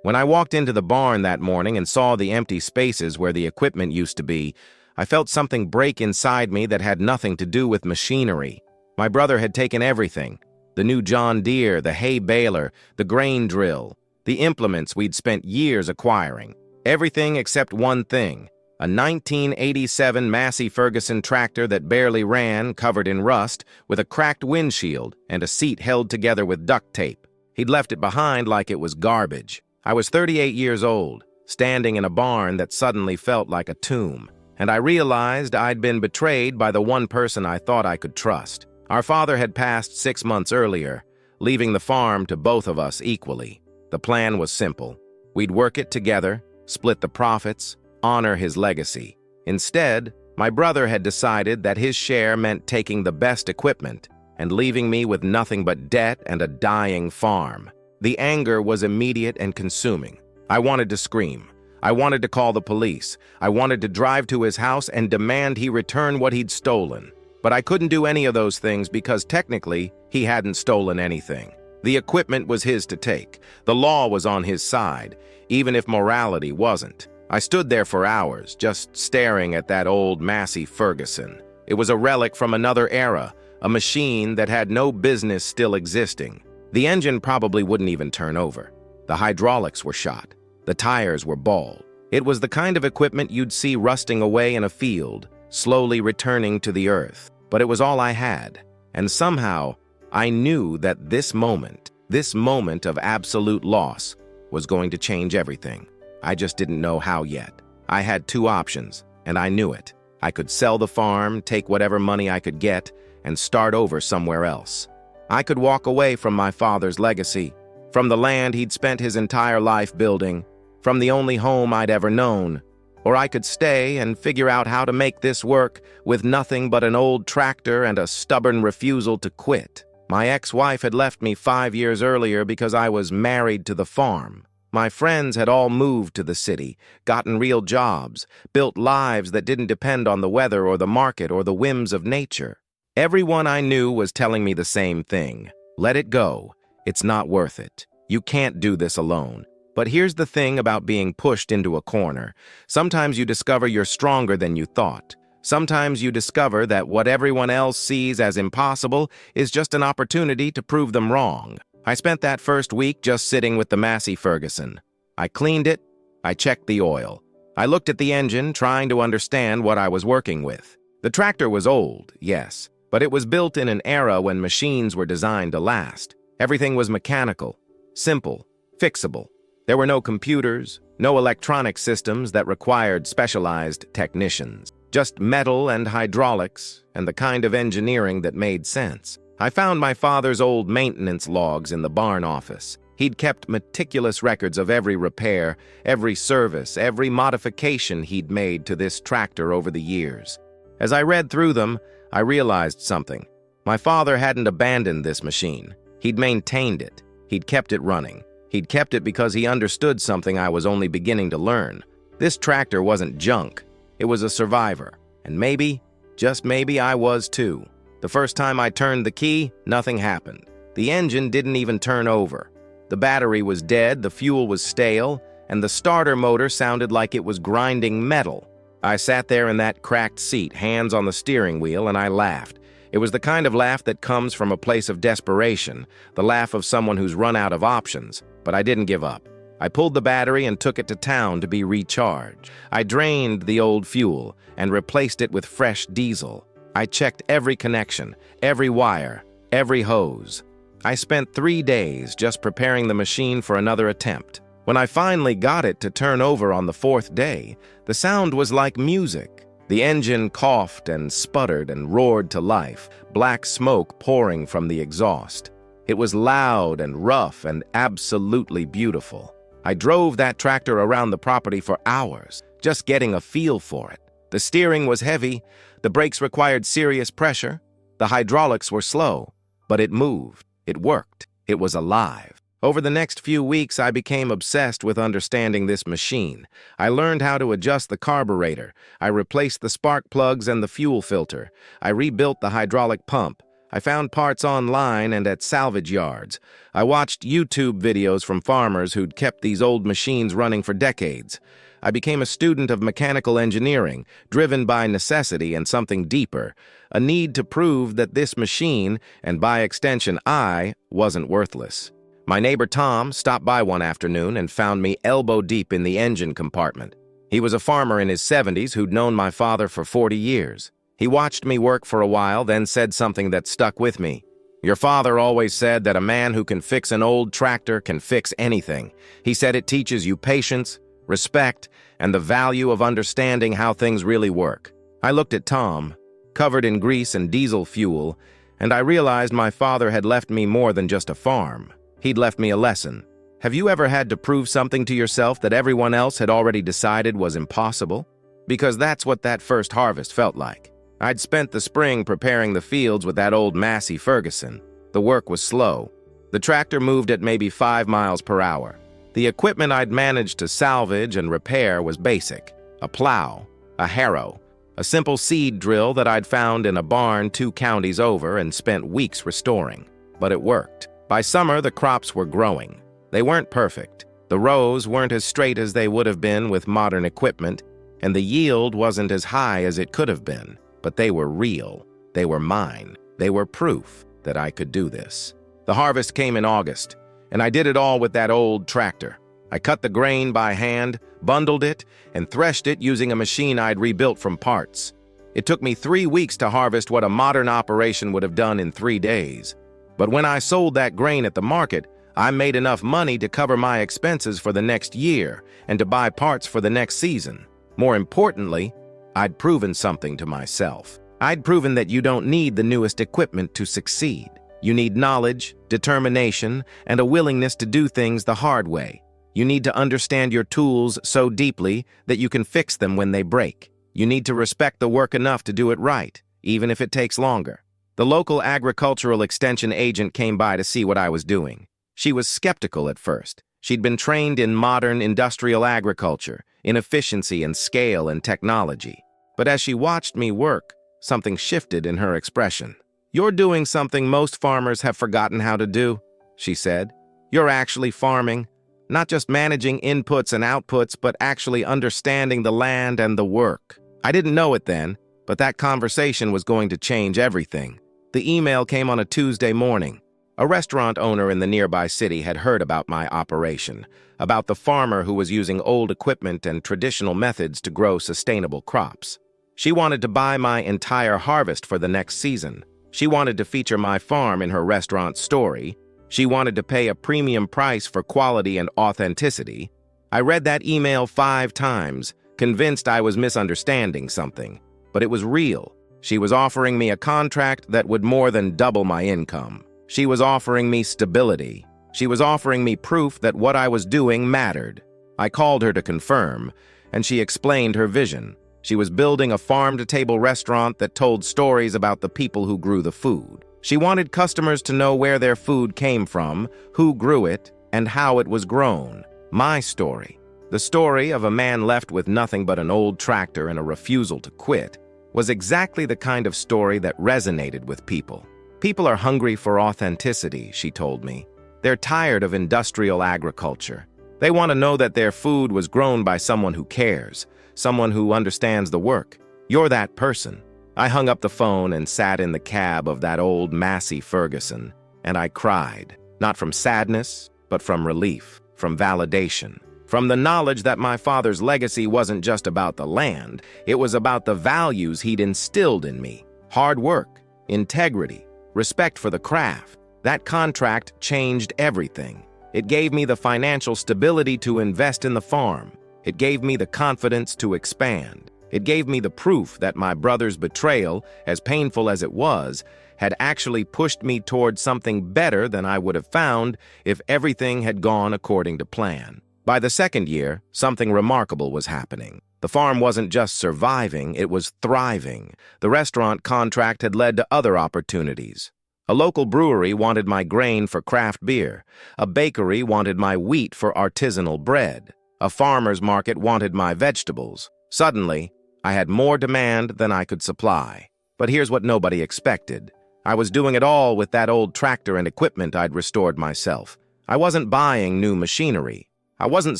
When I walked into the barn that morning and saw the empty spaces where the equipment used to be, I felt something break inside me that had nothing to do with machinery. My brother had taken everything: the new John Deere, the hay baler, the grain drill, the implements we'd spent years acquiring. Everything except one thing: a 1987 Massey Ferguson tractor that barely ran, covered in rust, with a cracked windshield and a seat held together with duct tape. He'd left it behind like it was garbage. I was 38 years old, standing in a barn that suddenly felt like a tomb, and I realized I'd been betrayed by the one person I thought I could trust. Our father had passed 6 months earlier, leaving the farm to both of us equally. The plan was simple. We'd work it together, split the profits, honor his legacy. Instead, my brother had decided that his share meant taking the best equipment and leaving me with nothing but debt and a dying farm. The anger was immediate and consuming. I wanted to scream. I wanted to call the police. I wanted to drive to his house and demand he return what he'd stolen. But I couldn't do any of those things because technically he hadn't stolen anything. The equipment was his to take. The law was on his side, even if morality wasn't. I stood there for hours, just staring at that old Massey Ferguson. It was a relic from another era, a machine that had no business still existing. The engine probably wouldn't even turn over. The hydraulics were shot. The tires were bald. It was the kind of equipment you'd see rusting away in a field, slowly returning to the earth. But it was all I had. And somehow, I knew that this moment of absolute loss, was going to change everything. I just didn't know how yet. I had two options, and I knew it. I could sell the farm, take whatever money I could get, and start over somewhere else. I could walk away from my father's legacy, from the land he'd spent his entire life building, from the only home I'd ever known. Or I could stay and figure out how to make this work with nothing but an old tractor and a stubborn refusal to quit. My ex-wife had left me 5 years earlier because I was married to the farm. My friends had all moved to the city, gotten real jobs, built lives that didn't depend on the weather or the market or the whims of nature. Everyone I knew was telling me the same thing: let it go. It's not worth it. You can't do this alone. But here's the thing about being pushed into a corner. Sometimes you discover you're stronger than you thought. Sometimes you discover that what everyone else sees as impossible is just an opportunity to prove them wrong. I spent that first week just sitting with the Massey Ferguson. I cleaned it. I checked the oil. I looked at the engine, trying to understand what I was working with. The tractor was old, yes, but it was built in an era when machines were designed to last. Everything was mechanical, simple, fixable. There were no computers, no electronic systems that required specialized technicians. Just metal and hydraulics, and the kind of engineering that made sense. I found my father's old maintenance logs in the barn office. He'd kept meticulous records of every repair, every service, every modification he'd made to this tractor over the years. As I read through them, I realized something. My father hadn't abandoned this machine. He'd maintained it. He'd kept it running. He'd kept it because he understood something I was only beginning to learn. This tractor wasn't junk. It was a survivor. And maybe, just maybe, I was too. The first time I turned the key, nothing happened. The engine didn't even turn over. The battery was dead, the fuel was stale, and the starter motor sounded like it was grinding metal. I sat there in that cracked seat, hands on the steering wheel, and I laughed. It was the kind of laugh that comes from a place of desperation, the laugh of someone who's run out of options. But I didn't give up. I pulled the battery and took it to town to be recharged. I drained the old fuel and replaced it with fresh diesel. I checked every connection, every wire, every hose. I spent 3 days just preparing the machine for another attempt. When I finally got it to turn over on the 4th day, the sound was like music. The engine coughed and sputtered and roared to life, black smoke pouring from the exhaust. It was loud and rough and absolutely beautiful. I drove that tractor around the property for hours, just getting a feel for it. The steering was heavy, the brakes required serious pressure, the hydraulics were slow, but it moved, it worked, it was alive. Over the next few weeks, I became obsessed with understanding this machine. I learned how to adjust the carburetor. I replaced the spark plugs and the fuel filter. I rebuilt the hydraulic pump. I found parts online and at salvage yards. I watched YouTube videos from farmers who'd kept these old machines running for decades. I became a student of mechanical engineering, driven by necessity and something deeper, a need to prove that this machine, and by extension I, wasn't worthless. My neighbor Tom stopped by one afternoon and found me elbow-deep in the engine compartment. He was a farmer in his 70s who'd known my father for 40 years. He watched me work for a while, then said something that stuck with me. "Your father always said that a man who can fix an old tractor can fix anything. He said it teaches you patience, respect, and the value of understanding how things really work." I looked at Tom, covered in grease and diesel fuel, and I realized my father had left me more than just a farm. He'd left me a lesson. Have you ever had to prove something to yourself that everyone else had already decided was impossible? Because that's what that first harvest felt like. I'd spent the spring preparing the fields with that old Massey Ferguson. The work was slow. The tractor moved at maybe 5 miles per hour. The equipment I'd managed to salvage and repair was basic: a plow, a harrow, a simple seed drill that I'd found in a barn 2 counties over and spent weeks restoring. But it worked. By summer, the crops were growing. They weren't perfect. The rows weren't as straight as they would have been with modern equipment, and the yield wasn't as high as it could have been. But they were real. They were mine. They were proof that I could do this. The harvest came in August, and I did it all with that old tractor. I cut the grain by hand, bundled it, and threshed it using a machine I'd rebuilt from parts. It took me 3 weeks to harvest what a modern operation would have done in 3 days. But when I sold that grain at the market, I made enough money to cover my expenses for the next year and to buy parts for the next season. More importantly, I'd proven something to myself. I'd proven that you don't need the newest equipment to succeed. You need knowledge, determination, and a willingness to do things the hard way. You need to understand your tools so deeply that you can fix them when they break. You need to respect the work enough to do it right, even if it takes longer. The local agricultural extension agent came by to see what I was doing. She was skeptical at first. She'd been trained in modern industrial agriculture, in efficiency and scale and technology. But as she watched me work, something shifted in her expression. "You're doing something most farmers have forgotten how to do," she said. "You're actually farming, not just managing inputs and outputs, but actually understanding the land and the work." I didn't know it then, but that conversation was going to change everything. The email came on a Tuesday morning. A restaurant owner in the nearby city had heard about my operation, about the farmer who was using old equipment and traditional methods to grow sustainable crops. She wanted to buy my entire harvest for the next season. She wanted to feature my farm in her restaurant story. She wanted to pay a premium price for quality and authenticity. I read that email 5 times, convinced I was misunderstanding something. But it was real. She was offering me a contract that would more than double my income. She was offering me stability. She was offering me proof that what I was doing mattered. I called her to confirm, and she explained her vision. She was building a farm-to-table restaurant that told stories about the people who grew the food. She wanted customers to know where their food came from, who grew it, and how it was grown. My story, the story of a man left with nothing but an old tractor and a refusal to quit, was exactly the kind of story that resonated with people. People are hungry for authenticity, she told me. They're tired of industrial agriculture. They want to know that their food was grown by someone who cares, someone who understands the work. You're that person. I hung up the phone and sat in the cab of that old Massey Ferguson, and I cried, not from sadness, but from relief, from validation, from the knowledge that my father's legacy wasn't just about the land, it was about the values he'd instilled in me: hard work, integrity, respect for the craft. That contract changed everything. It gave me the financial stability to invest in the farm. It gave me the confidence to expand. It gave me the proof that my brother's betrayal, as painful as it was, had actually pushed me toward something better than I would have found if everything had gone according to plan. By the second year, something remarkable was happening. The farm wasn't just surviving, it was thriving. The restaurant contract had led to other opportunities. A local brewery wanted my grain for craft beer. A bakery wanted my wheat for artisanal bread. A farmer's market wanted my vegetables. Suddenly, I had more demand than I could supply. But here's what nobody expected. I was doing it all with that old tractor and equipment I'd restored myself. I wasn't buying new machinery. I wasn't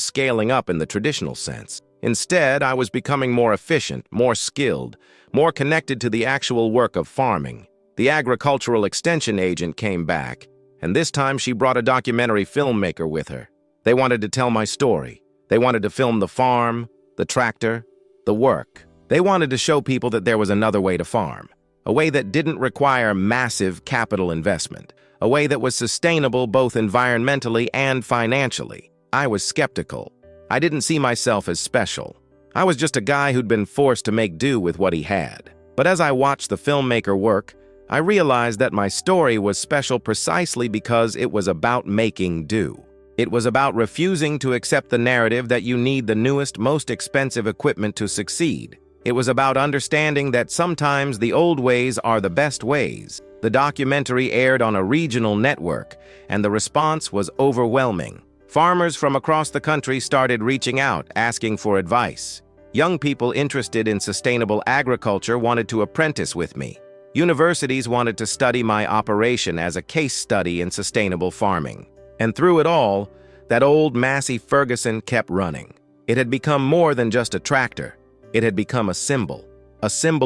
scaling up in the traditional sense. Instead, I was becoming more efficient, more skilled, more connected to the actual work of farming. The agricultural extension agent came back, and this time she brought a documentary filmmaker with her. They wanted to tell my story. They wanted to film the farm, the tractor, the work. They wanted to show people that there was another way to farm, a way that didn't require massive capital investment, a way that was sustainable both environmentally and financially. I was skeptical. I didn't see myself as special. I was just a guy who'd been forced to make do with what he had. But as I watched the filmmaker work, I realized that my story was special precisely because it was about making do. It was about refusing to accept the narrative that you need the newest, most expensive equipment to succeed. It was about understanding that sometimes the old ways are the best ways. The documentary aired on a regional network, and the response was overwhelming. Farmers from across the country started reaching out, asking for advice. Young people interested in sustainable agriculture wanted to apprentice with me. Universities wanted to study my operation as a case study in sustainable farming. And through it all, that old Massey Ferguson kept running. It had become more than just a tractor. It had become a symbol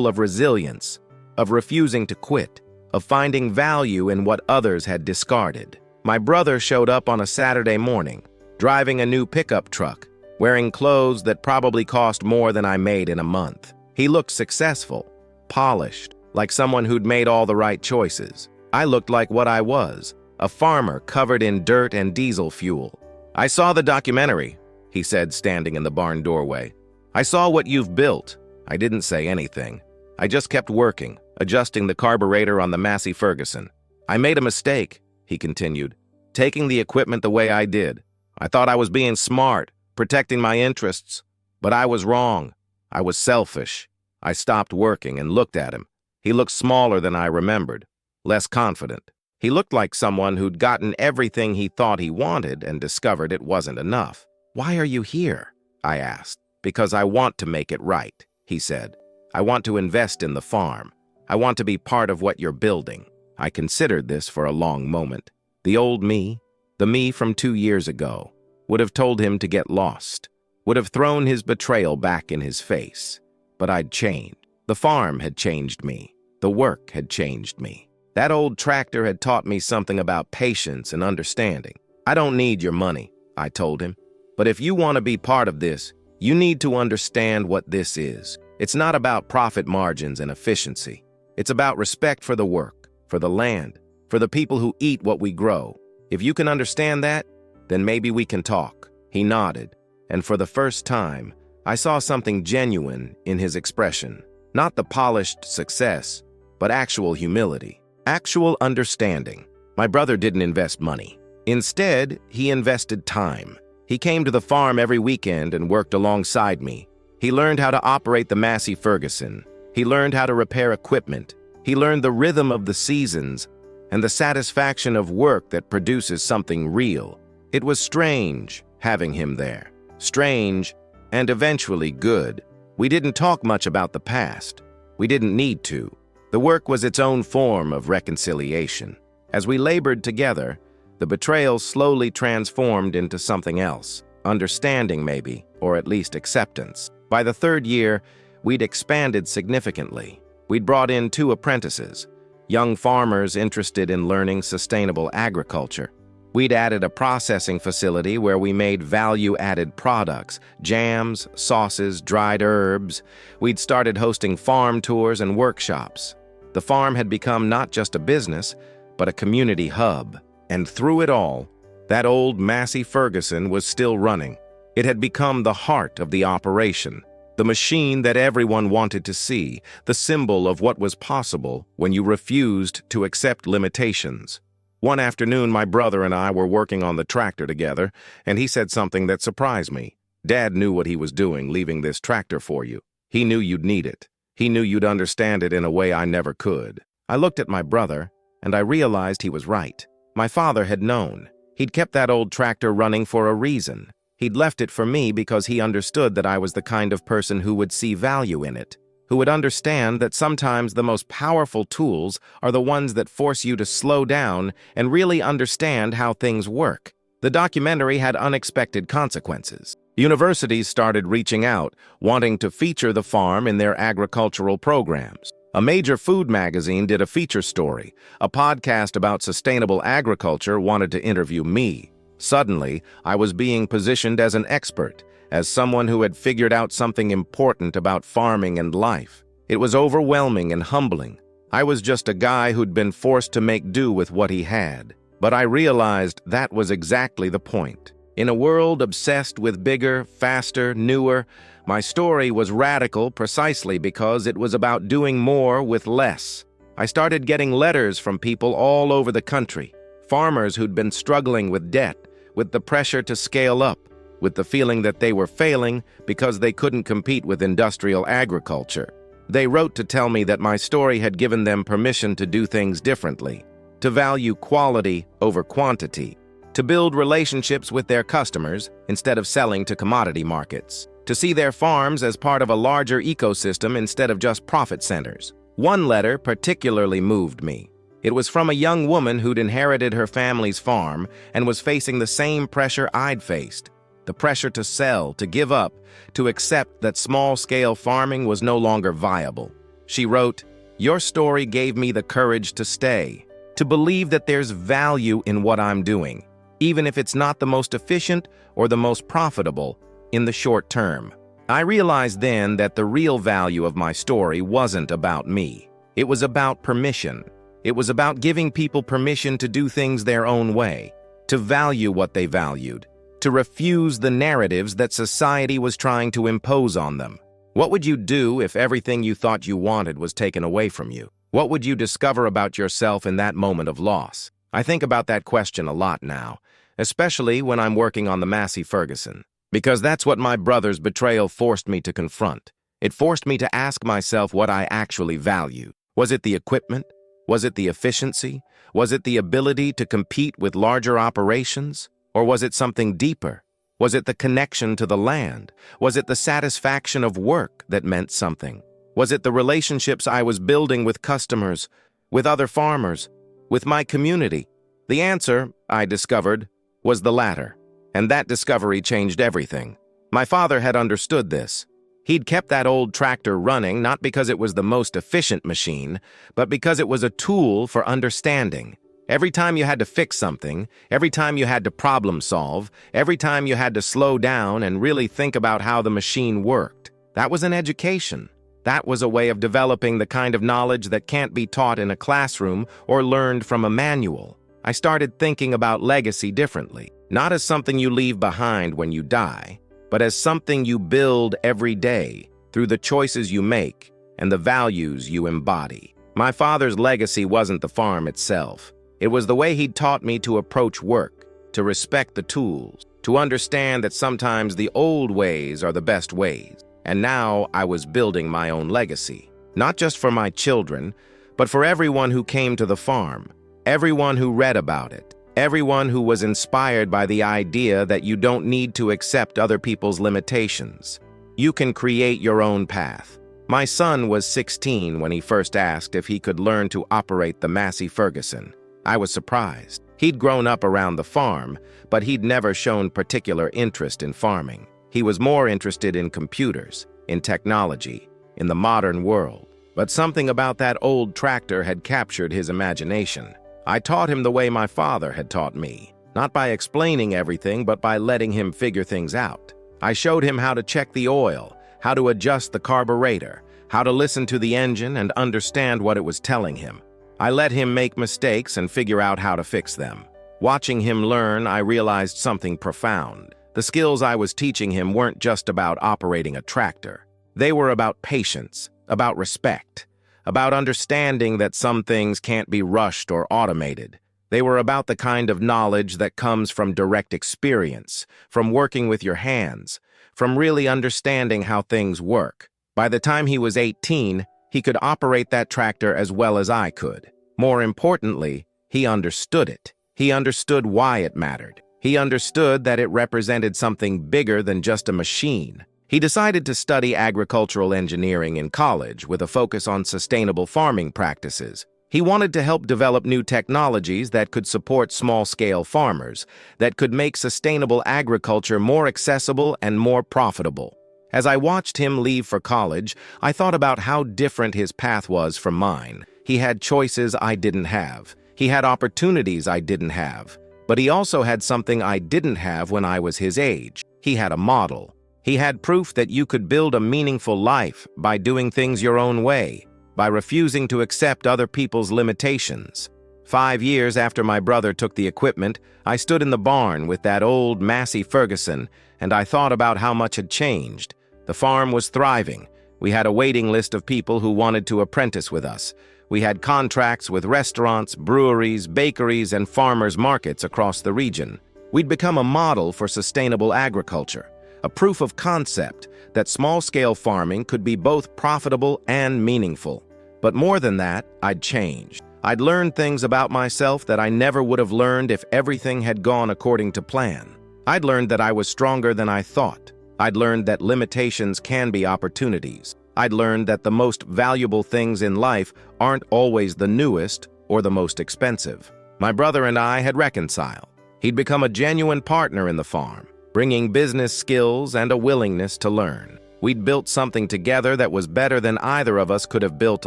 of resilience, of refusing to quit, of finding value in what others had discarded. My brother showed up on a Saturday morning, driving a new pickup truck, wearing clothes that probably cost more than I made in a month. He looked successful, polished, like someone who'd made all the right choices. I looked like what I was, a farmer covered in dirt and diesel fuel. "I saw the documentary," he said, standing in the barn doorway. "I saw what you've built." I didn't say anything. I just kept working, adjusting the carburetor on the Massey Ferguson. "I made a mistake," he continued, "taking the equipment the way I did. I thought I was being smart, protecting my interests. But I was wrong. I was selfish." I stopped working and looked at him. He looked smaller than I remembered, less confident. He looked like someone who'd gotten everything he thought he wanted and discovered it wasn't enough. "Why are you here?" I asked. "Because I want to make it right," he said. "I want to invest in the farm. I want to be part of what you're building." I considered this for a long moment. The old me, the me from 2 years ago, would have told him to get lost, would have thrown his betrayal back in his face. But I'd changed. The farm had changed me. The work had changed me. That old tractor had taught me something about patience and understanding. "I don't need your money," I told him. "But if you want to be part of this, you need to understand what this is. It's not about profit margins and efficiency. It's about respect for the work, for the land, for the people who eat what we grow. If you can understand that, then maybe we can talk." He nodded, and for the first time, I saw something genuine in his expression. Not the polished success, but actual humility, actual understanding. My brother didn't invest money. Instead, he invested time. He came to the farm every weekend and worked alongside me. He learned how to operate the Massey Ferguson. He learned how to repair equipment. He learned the rhythm of the seasons and the satisfaction of work that produces something real. It was strange having him there. Strange and eventually good. We didn't talk much about the past. We didn't need to. The work was its own form of reconciliation. As we labored together, the betrayal slowly transformed into something else. Understanding, maybe, or at least acceptance. By the 3rd year, we'd expanded significantly. We'd brought in 2 apprentices, young farmers interested in learning sustainable agriculture. We'd added a processing facility where we made value-added products, jams, sauces, dried herbs. We'd started hosting farm tours and workshops. The farm had become not just a business, but a community hub. And through it all, that old Massey Ferguson was still running. It had become the heart of the operation, the machine that everyone wanted to see, the symbol of what was possible when you refused to accept limitations. One afternoon, my brother and I were working on the tractor together, and he said something that surprised me. "Dad knew what he was doing, leaving this tractor for you. He knew you'd need it. He knew you'd understand it in a way I never could." I looked at my brother, and I realized he was right. My father had known. He'd kept that old tractor running for a reason. He'd left it for me because he understood that I was the kind of person who would see value in it. who would understand that sometimes the most powerful tools are the ones that force you to slow down and really understand how things work. The documentary had unexpected consequences. Universities started reaching out, wanting to feature the farm in their agricultural programs. A major food magazine did a feature story. A podcast about sustainable agriculture wanted to interview me. Suddenly, I was being positioned as an expert, as someone who had figured out something important about farming and life. It was overwhelming and humbling. I was just a guy who'd been forced to make do with what he had. But I realized that was exactly the point. In a world obsessed with bigger, faster, newer, my story was radical precisely because it was about doing more with less. I started getting letters from people all over the country, farmers who'd been struggling with debt, with the pressure to scale up, with the feeling that they were failing because they couldn't compete with industrial agriculture. They wrote to tell me that my story had given them permission to do things differently, to value quality over quantity, to build relationships with their customers instead of selling to commodity markets, to see their farms as part of a larger ecosystem instead of just profit centers. One letter particularly moved me. It was from a young woman who'd inherited her family's farm and was facing the same pressure I'd faced. The pressure to sell, to give up, to accept that small-scale farming was no longer viable. She wrote, "Your story gave me the courage to stay, to believe that there's value in what I'm doing, even if it's not the most efficient or the most profitable in the short term." I realized then that the real value of my story wasn't about me. It was about permission. It was about giving people permission to do things their own way, to value what they valued, to refuse the narratives that society was trying to impose on them. What would you do if everything you thought you wanted was taken away from you? What would you discover about yourself in that moment of loss? I think about that question a lot now, especially when I'm working on the Massey Ferguson, because that's what my brother's betrayal forced me to confront. It forced me to ask myself what I actually valued. Was it the equipment? Was it the efficiency? Was it the ability to compete with larger operations? Or was it something deeper? Was it the connection to the land? Was it the satisfaction of work that meant something? Was it the relationships I was building with customers, with other farmers, with my community? The answer, I discovered, was the latter. And that discovery changed everything. My father had understood this. He'd kept that old tractor running not because it was the most efficient machine, but because it was a tool for understanding. Every time you had to fix something, every time you had to problem solve, every time you had to slow down and really think about how the machine worked, that was an education. That was a way of developing the kind of knowledge that can't be taught in a classroom or learned from a manual. I started thinking about legacy differently, not as something you leave behind when you die, but as something you build every day through the choices you make and the values you embody. My father's legacy wasn't the farm itself. It was the way he'd taught me to approach work, to respect the tools, to understand that sometimes the old ways are the best ways. And now I was building my own legacy, not just for my children, but for everyone who came to the farm, everyone who read about it, everyone who was inspired by the idea that you don't need to accept other people's limitations. You can create your own path. My son was 16 when he first asked if he could learn to operate the Massey Ferguson. I was surprised. He'd grown up around the farm, but he'd never shown particular interest in farming. He was more interested in computers, in technology, in the modern world. But something about that old tractor had captured his imagination. I taught him the way my father had taught me, not by explaining everything, but by letting him figure things out. I showed him how to check the oil, how to adjust the carburetor, how to listen to the engine and understand what it was telling him. I let him make mistakes and figure out how to fix them. Watching him learn, I realized something profound. The skills I was teaching him weren't just about operating a tractor. They were about patience, about respect, about understanding that some things can't be rushed or automated. They were about the kind of knowledge that comes from direct experience, from working with your hands, from really understanding how things work. By the time he was 18, he could operate that tractor as well as I could. More importantly, he understood it. He understood why it mattered. He understood that it represented something bigger than just a machine. He decided to study agricultural engineering in college with a focus on sustainable farming practices. He wanted to help develop new technologies that could support small-scale farmers, that could make sustainable agriculture more accessible and more profitable. As I watched him leave for college, I thought about how different his path was from mine. He had choices I didn't have. He had opportunities I didn't have. But he also had something I didn't have when I was his age. He had a model. He had proof that you could build a meaningful life by doing things your own way, by refusing to accept other people's limitations. 5 years after my brother took the equipment, I stood in the barn with that old Massey Ferguson, and I thought about how much had changed. The farm was thriving. We had a waiting list of people who wanted to apprentice with us. We had contracts with restaurants, breweries, bakeries, and farmers' markets across the region. We'd become a model for sustainable agriculture, a proof of concept that small-scale farming could be both profitable and meaningful. But more than that, I'd changed. I'd learned things about myself that I never would have learned if everything had gone according to plan. I'd learned that I was stronger than I thought. I'd learned that limitations can be opportunities. I'd learned that the most valuable things in life aren't always the newest or the most expensive. My brother and I had reconciled. He'd become a genuine partner in the farm, bringing business skills and a willingness to learn. We'd built something together that was better than either of us could have built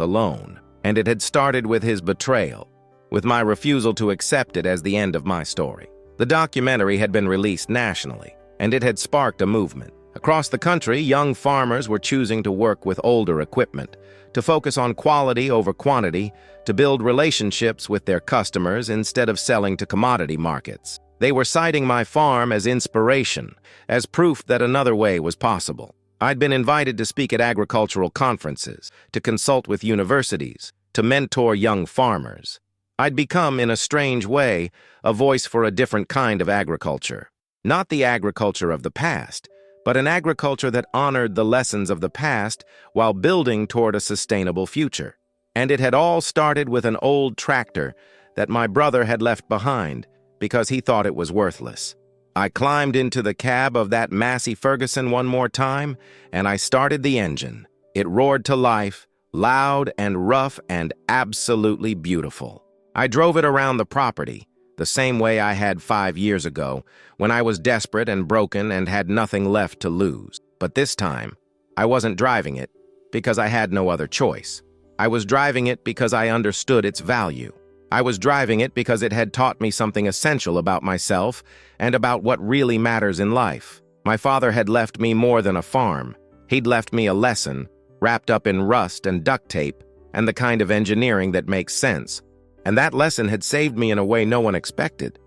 alone. And it had started with his betrayal, with my refusal to accept it as the end of my story. The documentary had been released nationally, and it had sparked a movement. Across the country, young farmers were choosing to work with older equipment, to focus on quality over quantity, to build relationships with their customers instead of selling to commodity markets. They were citing my farm as inspiration, as proof that another way was possible. I'd been invited to speak at agricultural conferences, to consult with universities, to mentor young farmers. I'd become, in a strange way, a voice for a different kind of agriculture. Not the agriculture of the past, but an agriculture that honored the lessons of the past while building toward a sustainable future. And it had all started with an old tractor that my brother had left behind because he thought it was worthless. I climbed into the cab of that Massey Ferguson one more time, and I started the engine. It roared to life, loud and rough and absolutely beautiful. I drove it around the property, the same way I had 5 years ago, when I was desperate and broken and had nothing left to lose. But this time, I wasn't driving it because I had no other choice. I was driving it because I understood its value. I was driving it because it had taught me something essential about myself and about what really matters in life. My father had left me more than a farm. He'd left me a lesson, wrapped up in rust and duct tape, and the kind of engineering that makes sense. And that lesson had saved me in a way no one expected.